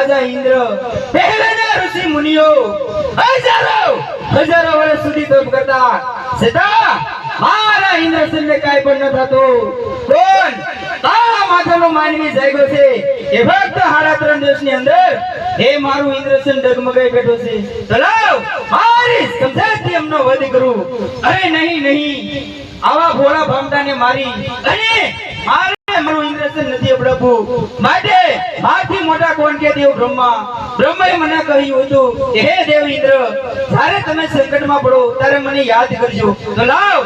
રાજા ઇન્દ્ર પહેલાના ઋષિ મુનિઓ હજારો વર્ષ સુધી તપ કરતા છતાં મારા ઇન્દ્રસેનને કાંઈ પણ ન થતું. કોણ તારા માથાનો માનવી જાગ્યો છે એ ફક્ત 3.5 દિવસની અંદર હે મારું ઇન્દ્રસેન ડગમગાઈ બેઠો છે. ચલાવ મારી સમજાતી એમનો વધ કરું. અરે નહીં આવા ભોળા ભામટાને મારી અને મારું ઇન્દ્રસેન નથી અબડાવું. માટે માથી મોટા કોણ કે દેવ બ્રહ્માએ મને કહ્યું હતું કે હે દેવ ઇન્દ્ર, જ્યારે તમે સંકટમાં પડો ત્યારે મને યાદ કરજો. તો લાવ